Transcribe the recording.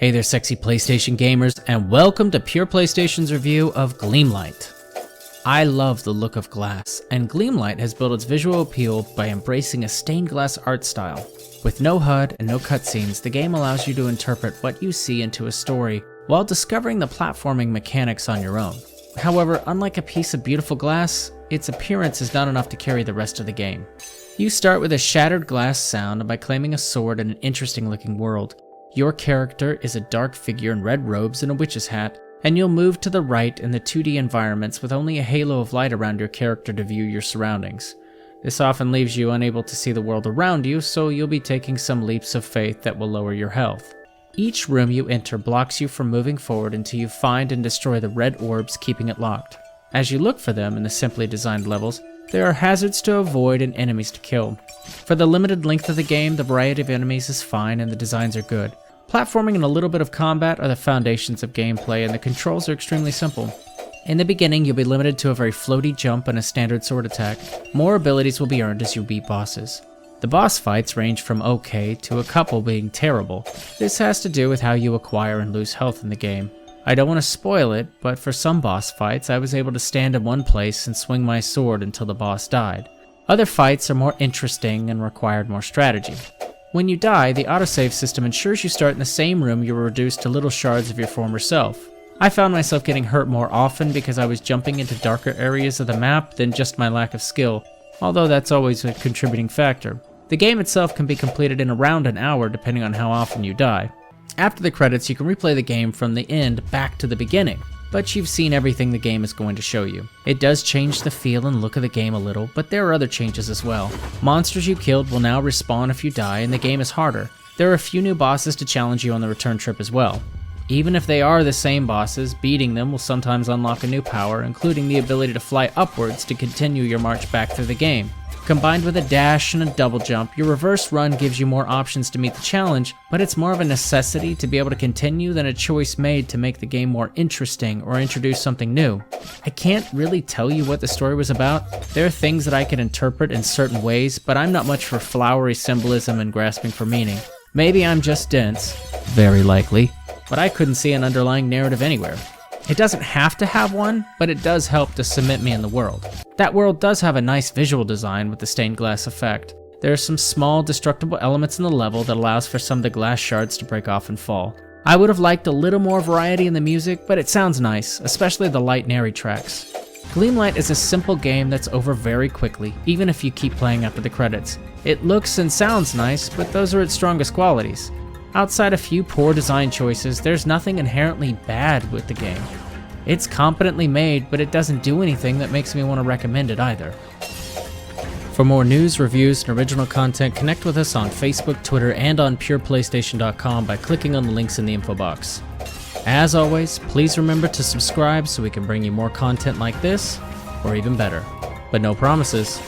Hey there sexy PlayStation gamers, and welcome to Pure PlayStation's review of Gleamlight. I love the look of glass, and Gleamlight has built its visual appeal by embracing a stained glass art style. With no HUD and no cutscenes, the game allows you to interpret what you see into a story while discovering the platforming mechanics on your own. However, unlike a piece of beautiful glass, its appearance is not enough to carry the rest of the game. You start with a shattered glass sound by claiming a sword in an interesting looking world. Your character is a dark figure in red robes and a witch's hat, and you'll move to the right in the 2D environments with only a halo of light around your character to view your surroundings. This often leaves you unable to see the world around you, so you'll be taking some leaps of faith that will lower your health. Each room you enter blocks you from moving forward until you find and destroy the red orbs, keeping it locked. As you look for them in the simply designed levels, there are hazards to avoid and enemies to kill. For the limited length of the game, the variety of enemies is fine and the designs are good. Platforming and a little bit of combat are the foundations of gameplay, and the controls are extremely simple. In the beginning, you'll be limited to a very floaty jump and a standard sword attack. More abilities will be earned as you beat bosses. The boss fights range from okay to a couple being terrible. This has to do with how you acquire and lose health in the game. I don't want to spoil it, but for some boss fights, I was able to stand in one place and swing my sword until the boss died. Other fights are more interesting and required more strategy. When you die, the autosave system ensures you start in the same room you were reduced to little shards of your former self. I found myself getting hurt more often because I was jumping into darker areas of the map than just my lack of skill, although that's always a contributing factor. The game itself can be completed in around an hour depending on how often you die. After the credits, you can replay the game from the end back to the beginning, but you've seen everything the game is going to show you. It does change the feel and look of the game a little, but there are other changes as well. Monsters you killed will now respawn if you die, and the game is harder. There are a few new bosses to challenge you on the return trip as well. Even if they are the same bosses, beating them will sometimes unlock a new power, including the ability to fly upwards to continue your march back through the game. Combined with a dash and a double jump, your reverse run gives you more options to meet the challenge, but it's more of a necessity to be able to continue than a choice made to make the game more interesting or introduce something new. I can't really tell you what the story was about. There are things that I can interpret in certain ways, but I'm not much for flowery symbolism and grasping for meaning. Maybe I'm just dense, very likely, but I couldn't see an underlying narrative anywhere. It doesn't have to have one, but it does help to cement me in the world. That world does have a nice visual design with the stained glass effect. There are some small destructible elements in the level that allows for some of the glass shards to break off and fall. I would have liked a little more variety in the music, but it sounds nice, especially the light and airy tracks. Gleamlight is a simple game that's over very quickly, even if you keep playing after the credits. It looks and sounds nice, but those are its strongest qualities. Outside a few poor design choices, there's nothing inherently bad with the game. It's competently made, but it doesn't do anything that makes me want to recommend it either. For more news, reviews, and original content, connect with us on Facebook, Twitter, and on pureplaystation.com by clicking on the links in the info box. As always, please remember to subscribe so we can bring you more content like this, or even better. But no promises.